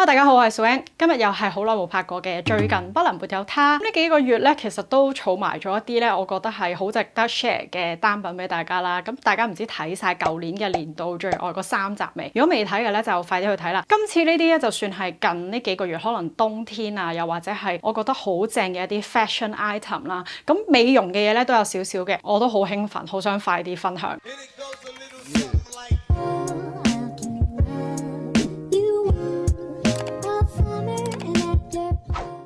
Hello， 大家好，我係 Swan， 今日又係好耐冇拍過嘅最近不能沒有他。呢幾個月咧，其實都儲埋咗一啲咧，我覺得係好值得 share 嘅單品俾大家啦。咁大家唔知睇晒舊年嘅年度最愛嗰3集未？如果未睇嘅咧，就快啲去睇啦。今次呢啲咧，就算係近呢幾個月，可能冬天啊，又或者係我覺得好正嘅一啲 fashion item 啦。咁美容嘅嘢咧都有少少嘅，我都好興奮，好想快啲分享。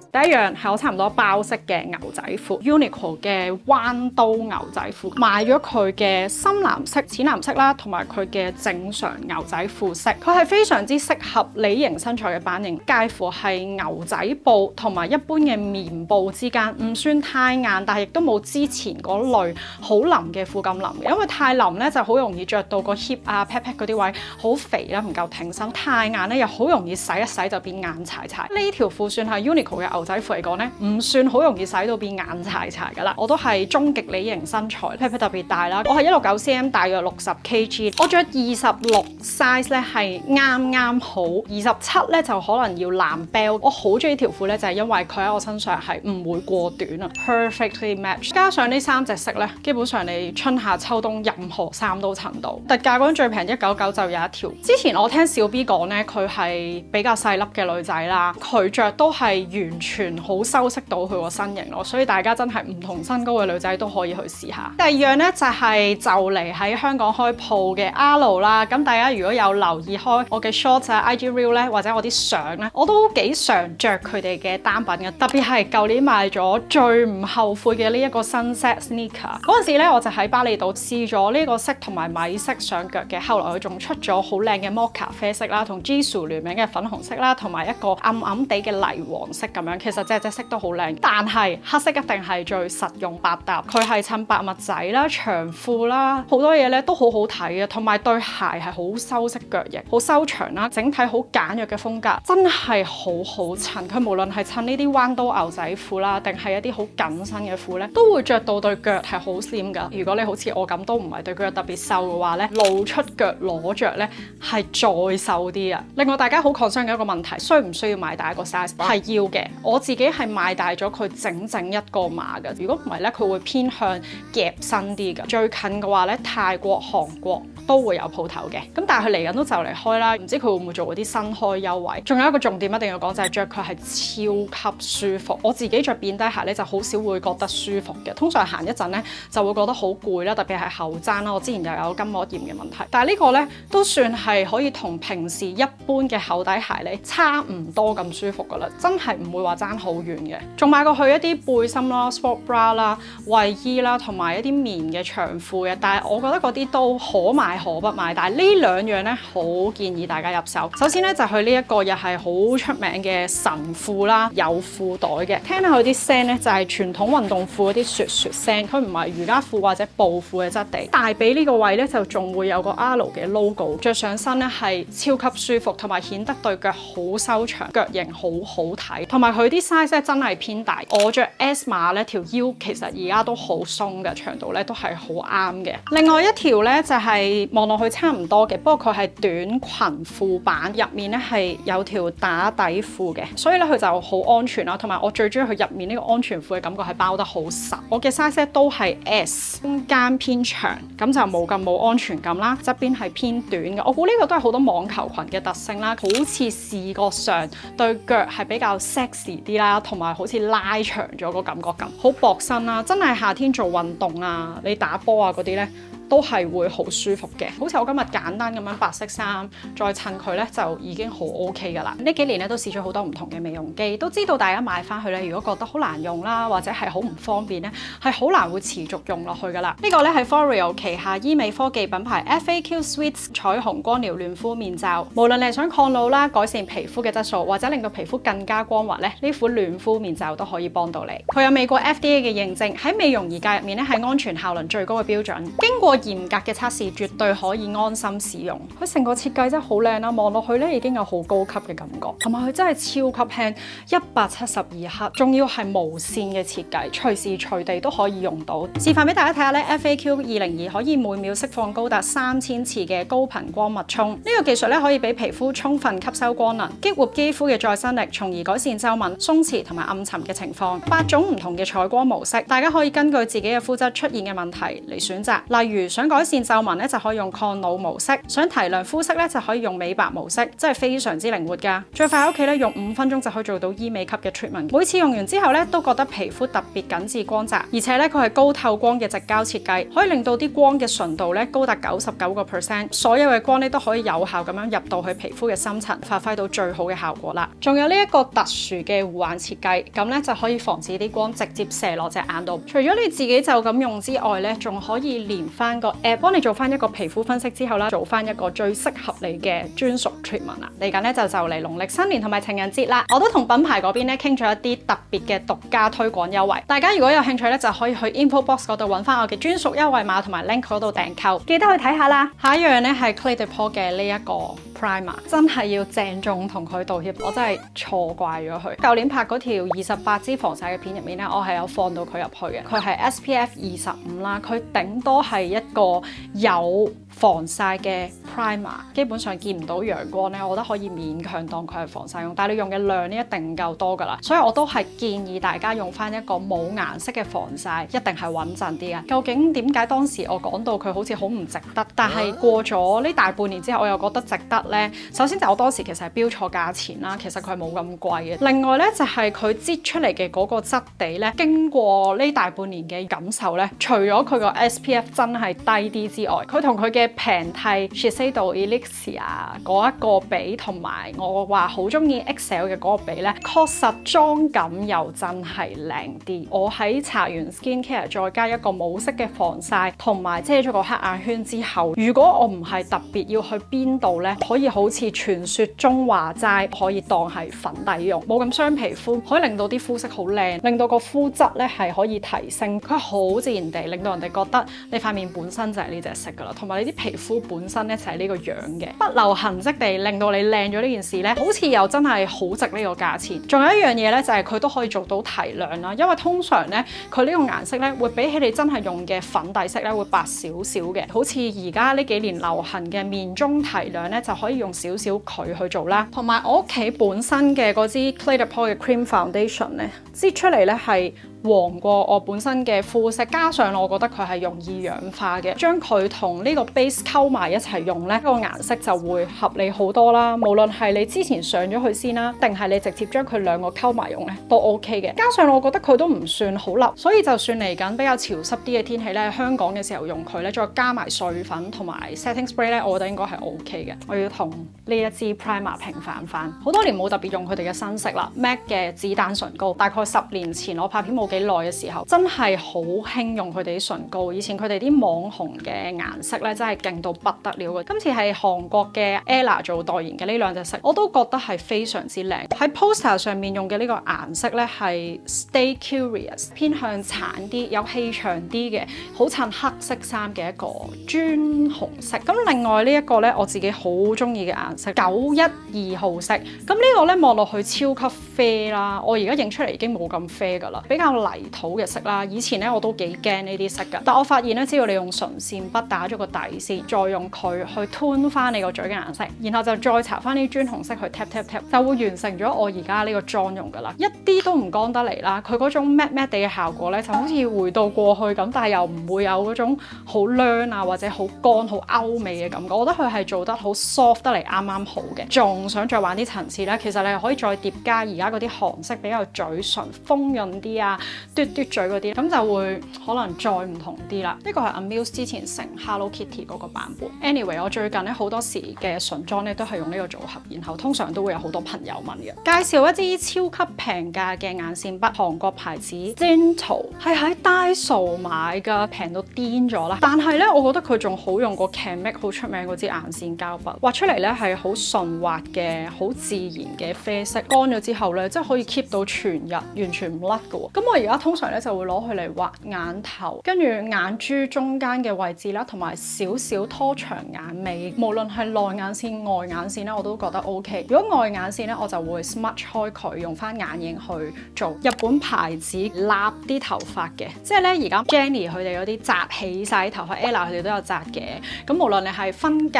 第一樣係我差唔多包式嘅牛仔褲 ，Uniqlo 嘅彎刀牛仔褲，買咗佢嘅深藍色、淺藍色啦，同埋佢嘅正常牛仔褲色，佢係非常之適合梨形身材嘅版型，介乎係牛仔布同埋一般嘅棉布之間，唔算太硬，但係亦都冇之前嗰類好腍嘅褲咁腍嘅，因為太腍咧就好容易着到個 hip 啊、pat pat 嗰啲位好肥啦，唔夠挺身；太硬咧又好容易洗一洗就變硬柴柴。呢條褲算係 Uniqlo 嘅牛仔褲嚟講咧，唔算好容易洗到變硬柴柴噶啦。我都係終極梨形身材 pat pat 特別大啦，我係169 cm， 大約60 kg， 我着26 size 咧係啱啱好，27咧就可能要藍 bell。我好中意條褲咧，就係因為佢喺我身上係唔會過短啊 ，perfectly match。加上呢3隻色咧，基本上你春夏秋冬任何衫都襯到。特價嗰陣最平199就有一條。之前我聽小 B 講咧，佢係比較細粒嘅女仔啦，佢着都係完全好修飾到佢個身形咯，所以大家真係唔同身高嘅女仔都可以去試下。第二樣咧就係就嚟喺香港開鋪嘅 Alo 啦，咁大家如果有留意開我嘅 short 啊、IG reel 咧，或者我啲相咧，我都幾常着佢哋嘅單品嘅，特別係舊年買咗最唔後悔嘅呢一個 Sunset Sneaker。嗰陣時咧我就喺巴厘島試咗呢個色同埋米色上腳嘅，後來佢仲出咗好靚嘅摩卡啡色啦，同 Jisoo 聯名嘅粉紅色啦，同埋一個暗暗地嘅泥黃色咁樣，其實隻色都好靚，但係黑色一定係最實用百搭。佢係襯白襪仔啦、長褲啦，好多嘢咧都好好睇啊，同埋對鞋係好修飾腳型、好修長啦，整體好簡約嘅風格，真係好好襯。佢無論係襯呢啲彎刀牛仔褲啦，定係一啲好緊身嘅褲咧，都會着到對腳係好 slim 噶。如果你好似我咁都唔係對腳特別瘦嘅話咧，露出腳裸着咧係再瘦啲啊。另外大家好 concern 嘅一個問題，需唔需要買大一個 size？ 係要嘅，我自己係買大咗佢整一個碼嘅。如果唔係咧，佢會偏向夾身啲嘅。最近嘅話咧，泰國、韓國都會有鋪頭嘅。咁但係佢嚟緊都就嚟開啦，唔知佢會唔會做嗰啲新開優惠。仲有一個重點一定要講就係着佢係超級舒服。我自己着扁底鞋咧就好少會覺得舒服嘅，通常行一陣咧就會覺得好攰啦，特別係後踭啦。我之前又有筋膜炎嘅問題，但係呢個咧都算係可以同平時一般嘅厚底鞋咧差唔多咁舒服噶啦，真係唔會話爭好遠嘅。仲買過去一啲背心啦、sport bra 啦、衛衣啦，同埋一啲棉嘅長褲嘅。但係我覺得嗰啲都可買可不買。但係呢兩樣咧，好建議大家入手。首先咧就係呢一個又係好出名嘅神褲啦，有褲袋嘅。聽下佢啲聲咧，就係傳統運動褲嗰啲啜啜聲。佢唔係瑜伽褲或者布褲嘅質地。大髀呢個位咧就仲會有個 Alo 嘅 logo， 着上身咧係超級舒服，同埋顯得對腳好修長，腳型好好睇。同埋佢啲 size 真係偏大，我着 S 碼咧條腰其實而家都好鬆嘅，長度咧都係好啱嘅。另外一條咧就係望落去差唔多嘅，不過佢係短裙褲版，入面咧係有條打底褲嘅，所以咧佢就好安全啦。同埋我最中意佢入面呢個安全褲嘅感覺係包得好實。我嘅 size 都係 S， 中間偏長，咁就冇安全感啦。側邊係偏短嘅，我估呢個都係好多網球裙嘅特性啦，好似視覺上對腳係比較 sexy 啲啦，同埋好似拉長咗個感覺咁，好薄身啦，真係夏天做運動啊，你打波啊嗰啲呢。都係會好舒服嘅，好似我今日簡單咁樣白色衫，再襯佢咧就已經好 OK 噶啦。呢幾年咧都試咗好多唔同嘅美容機，都知道大家買翻去咧，如果覺得好難用啦，或者係好唔方便咧，係好難會持續用落去噶啦。呢個咧係 Foreo 旗下醫美科技品牌 FAQ Sweets 彩虹光療嫩膚面罩，無論你係想抗老啦、改善皮膚嘅質素，或者令到皮膚更加光滑咧，呢款嫩膚面罩都可以幫到你。佢有美國 FDA 嘅認證，喺美容儀界入面咧係安全效能最高嘅標準，經過嚴格嘅測試，絕對可以安心使用。佢成個設計真係好靚啦，望落去咧已經有好高級嘅感覺，同埋佢真係超級輕，172克，仲要係無線嘅設計，隨時隨地都可以用到。示範俾大家睇下咧 FAQ202 可以每秒釋放高達3000次嘅高頻光脈衝，呢個技術咧可以俾皮膚充分吸收光能，激活肌膚嘅再生力，從而改善皺紋、鬆弛同埋暗沉嘅情況。8種唔同嘅採光模式，大家可以根據自己嘅膚質出現嘅問題嚟選擇。例如想改善皺紋咧，就可以用抗老模式；想提亮膚色咧，就可以用美白模式，真係非常之靈活㗎。最快喺屋企咧用5分鐘就可以做到醫美級嘅 treatment。每次用完之後咧，都覺得皮膚特別緊緻光澤，而且咧佢係高透光嘅直膠設計，可以令到啲光嘅純度咧高達99%，所有嘅光咧都可以有效咁樣入到去皮膚嘅深層，發揮到最好嘅效果啦。仲有呢一個特殊嘅護眼設計，咁咧就可以防止啲光直接射落隻眼度。除咗你自己就咁用之外咧，仲可以連翻個 app 幫你做翻一個皮膚分析之後啦，做翻一個最適合你嘅專屬 treatment 啦。嚟緊咧就嚟農曆新年同埋情人節啦，我都同品牌嗰邊咧傾咗一啲特別嘅獨家推廣優惠。大家如果有興趣咧，就可以去 info box 嗰度揾翻我嘅專屬優惠碼同埋 link 嗰度訂購，記得去睇下啦。下一樣咧係 Clé de Peau 嘅呢一個 primer， 真係要鄭重同佢道歉，我真係錯怪咗佢。舊年拍嗰條28支防曬嘅片入面咧，我係有放到佢入去嘅。佢係 SPF 25啦，佢頂多係一個有防曬嘅 primer， 基本上見唔到陽光咧，我覺得可以勉強當佢係防曬用。但係你用嘅量咧一定唔夠多㗎啦，所以我都係建議大家用翻一個冇顏色嘅防曬，一定係穩陣啲嘅。究竟點解當時我講到佢好似好唔值得，但係過咗呢大半年之後，我又覺得值得呢？首先就我當時其實係標錯價錢啦，其實佢係冇咁貴嘅。另外呢，就係佢擠出嚟嘅嗰個質地呢，經過呢大半年嘅感受呢，除咗佢個 SPF 真係低啲之外，佢同佢嘅平替 Shiseido Elixir 嗰一個比，同埋我話好中意 XL 嘅嗰個比呢，確實妝感又真係靚啲。我喺搽完 skincare 再加一個冇色嘅防曬，同埋遮咗個黑眼圈之後，如果我唔係特別要去邊度呢，可以好似傳說中話齋，可以當係粉底用，冇咁傷皮膚，可以令到啲膚色好靚，令到個膚質呢係可以提升。佢好自然地令到人哋覺得你塊面本身就係呢隻色噶啦，同埋你啲皮膚本身呢就係呢個樣嘅，不留痕跡地令到你靚咗呢件事呢，好似又真係好值呢個價錢。仲有一樣嘢呢，就係佢都可以做到提亮啦，因為通常呢，佢呢個顏色呢會比起你真係用嘅粉底色呢會白少少嘅，好似而家呢幾年流行嘅面中提亮呢，就可以用少少佢去做啦。同埋我屋企本身嘅嗰支 Clé de Peau 嘅 Cream Foundation 呢，擠出嚟呢係黃過我本身嘅膚色，加上我覺得佢係容易氧化嘅，將佢同呢個 base 溝埋一齊用呢，個顏色就會合理好多啦。無論係你之前上咗去先啦，定係你直接將佢兩個溝埋用呢，都 OK 嘅。加上我覺得佢都唔算好笠，所以就算嚟緊比較潮濕啲嘅天氣呢，香港嘅時候用佢呢，再加埋碎粉同埋 setting spray 呢，我覺得應該係 OK 嘅。我要同呢一支 primer 平反翻，好多年冇特別用佢哋嘅新色啦。MAC 嘅子彈唇膏，大概10年前我拍片冇幾耐嘅時候，真係好興用佢哋啲唇膏。以前佢哋啲網紅嘅顏色咧，真係勁到不得了嘅。今次係韓國嘅 Ella 做代言嘅呢兩隻色，我都覺得係非常之靚。喺 poster 上面用嘅呢個顏色咧係 Stay Curious， 偏向橙啲，有氣場啲嘅，好襯黑色衫嘅一個磚紅色。咁另外呢一個咧，我自己好中意嘅顏色912號色。咁呢個咧望落去超級啡啦，我而家影出嚟已經冇咁啡噶啦，比較泥土嘅色啦。以前咧我都幾驚呢啲色噶，但我發現咧，只要你用唇線筆打咗個底線，再用佢去 tone 翻你個嘴嘅顏色，然後就再搽翻啲磚紅色去 tap tap tap， 就會完成咗我而家呢個妝容噶啦，一啲都唔乾得嚟啦。佢嗰種 matte matte 地嘅效果咧，就好似回到過去咁，但係又唔會有嗰種好涼啊或者好乾好歐美嘅感覺。我覺得佢係做得好 soft 得嚟啱啱好嘅。仲想再玩啲層次咧，其實你係可以再疊加而家嗰啲韓式比較嘴唇豐潤啲啊，嘟嘟嘴嗰啲，咁就會可能再唔同啲啦。呢個係 Amuse 之前成 Hello Kitty 嗰個版本。Anyway， 我最近咧好多時嘅唇妝咧都係用呢個組合，然後通常都會有好多朋友問嘅。介紹一支超級平價嘅眼線筆，韓國牌子 Zental， 係喺 Daiso 買㗎，平到癲咗啦。但係咧，我覺得佢仲好用過 Canmake 好出名嗰支眼線膠筆，畫出嚟咧係好順滑嘅，好自然嘅啡色，乾咗之後咧即係可以 keep 到全日，完全唔甩㗎喎。咁我而家通常咧就會攞佢嚟畫眼頭，跟住眼珠中間嘅位置啦，同埋少少拖長眼尾。無論係內眼線、外眼線咧，我都覺得 OK。如果外眼線咧，我就會 smudge 開佢，用翻眼影去做。日本牌子立啲頭髮嘅，即係咧而家 Jenny 佢哋嗰啲紮起晒頭髮 ，Ella 佢哋都有紮嘅。咁無論你係分界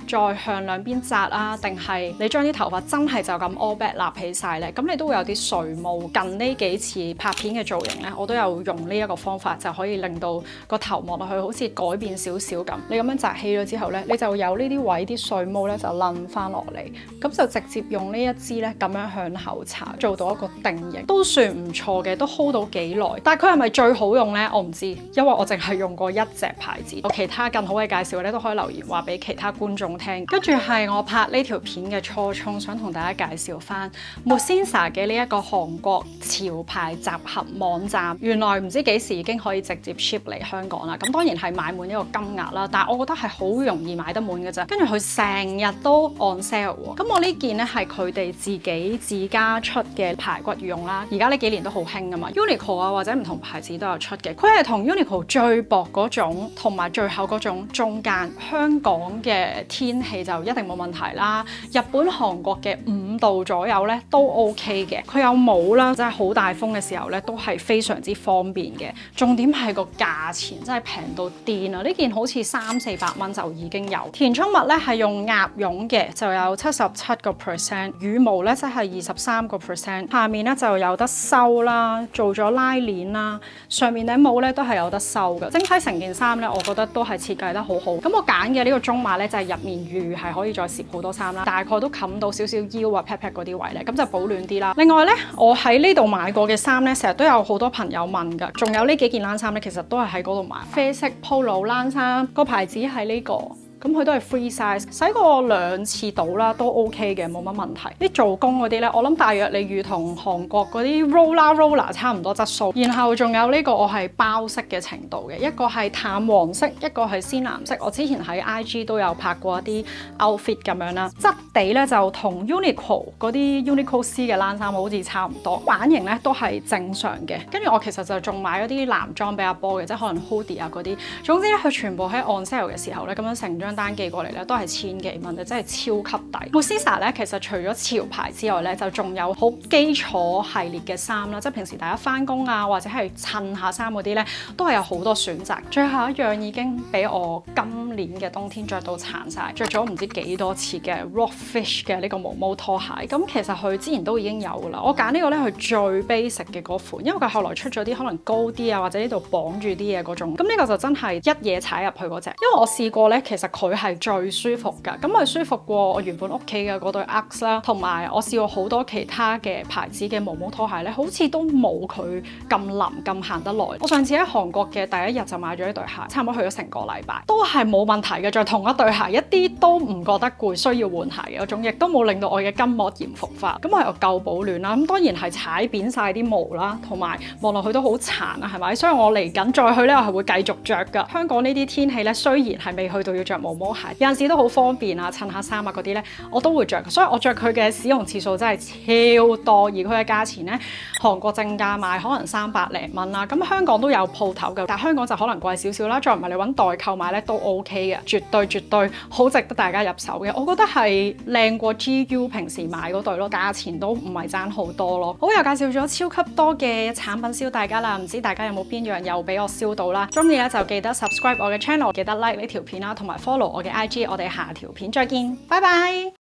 再向兩邊紮啊，定係你將啲頭髮真係就咁 all back 立起晒咧，咁你都會有啲垂毛。近呢幾次拍片嘅造型咧，我都有用呢一個方法，就可以令到個頭望落去好似改變少少咁。你咁樣紮起咗之後咧，你就有呢啲位啲碎毛咧就攆翻落嚟，咁就直接用呢一支咧咁樣向後搽，做到一個定型，都算唔錯嘅，都 hold 到幾耐。但係佢係咪最好用咧？我唔知，因為我淨係用過一隻牌子。有其他更好嘅介紹咧，都可以留言話俾其他觀眾聽。跟住係我拍呢條片嘅初衷，想同大家介紹翻 Musinsa 嘅呢一個韓國潮牌集合網站。原來唔知幾時已經可以直接 ship 嚟香港啦。咁當然係買滿一個金額啦，但係我覺得係好容易買得滿嘅啫。跟住佢成日都 on sale 喎。咁我呢件咧係佢哋自己自家出嘅排骨羽絨啦。而家呢幾年都好興㗎嘛 ，Uniqlo 啊或者唔同牌子都有出嘅。佢係同 Uniqlo 最薄嗰種同埋最厚嗰種中間。香港嘅天氣就一定冇問題啦。日本、韓國嘅5度左右咧都 OK 嘅。佢有帽啦，真係好大風嘅時候咧都係非常之方便嘅。重點係個價錢真係平到癲啊！呢件好似300-400蚊就已經有。填充物咧係用鴨絨嘅，就有77%，羽毛咧即係23%。下面咧就有得收啦，做咗拉鏈啦，上面頂帽咧都係有得收嘅。整體成件衫咧，我覺得都係設計得好好。咁我揀嘅呢個中碼咧就係入面預係可以再攝好多衫啦，大概都冚到少少腰啊 pat pat 嗰啲位咧，咁就保暖啲啦。另外咧，我喺呢度買過嘅衫咧，成日都有好多朋友問㗎，仲有呢幾件冷衫咧，其實都係喺嗰度買。啡色 polo 冷衫，個牌子係呢個。咁佢都係 free size，洗過2次到啦，都 OK 嘅，冇乜問題。啲做工嗰啲咧，我諗大約你預同韓國嗰啲 roller 差唔多質素。然後仲有呢個我係包色嘅程度嘅，一個係淡黃色，一個係鮮藍色。我之前喺 IG 都有拍過一啲 outfit 咁樣啦。質地咧就同 Uniqlo 嗰啲 Uniqlo C 嘅冷衫好似差唔多，版型咧都係正常嘅。跟住我其實就仲買咗啲男裝俾阿波嘅，即係可能 hoodie 啊嗰啲。總之咧，佢全部喺 on sale 嘅時候咧，咁樣成張單寄過嚟咧都係千幾蚊嘅，真係超級抵。Musinsa 咧其實除咗潮牌之外咧，就仲有好基礎系列嘅衫啦，即係平時大家翻工啊或者係襯下衫嗰啲咧，都係有好多選擇。最後一樣已經俾我今年嘅冬天着到殘晒，着咗唔知幾多次嘅 Rockfish 嘅呢個毛毛拖鞋。咁其實佢之前都已經有㗎啦，我揀呢個咧係最 basic 嘅嗰款，因為佢後來出咗啲可能高啲啊或者呢度綁住啲嘢嗰種。咁呢個就真係一嘢踩入去嗰隻，因為我試過咧，其實佢係最舒服㗎，咁佢舒服過我原本屋企嘅嗰對 Uggs 啦，同埋我試過好多其他嘅牌子嘅毛毛拖鞋咧，好似都冇佢咁腍咁行得耐。我上次喺韓國嘅第一日就買咗一對鞋，差唔多去咗成個禮拜，都係冇問題嘅，着同一對鞋一啲都唔覺得攰，需要換鞋嘅嗰種，亦都冇令到我嘅筋膜炎復發。咁我又夠保暖啦，咁當然係踩扁晒啲毛啦，同埋望落去都好殘啊，係咪？所以我嚟緊再去咧，我係會繼續着㗎。香港呢啲天氣咧，雖然係未去到要着毛毛鞋，有陣時都好方便啊，襯下衫啊嗰啲咧，我都會着，所以我着佢嘅使用次數真係超多，而佢嘅價錢咧，韓國正價賣可能300零蚊啦，咁香港都有鋪頭嘅，但係香港就可能貴少少啦，再唔係你揾代購買咧都 OK 嘅，絕對好值得大家入手嘅，我覺得係靚過 GU 平時買嗰對咯，價錢都唔係爭好多咯。好，又介紹咗超級多嘅產品燒大家啦，唔知大家有冇邊樣又俾我燒到啦？中意咧就記得 subscribe 我嘅 channel， 記得 like 呢條片啦，同埋 follow 我嘅IG， 我哋下條片再見，拜拜。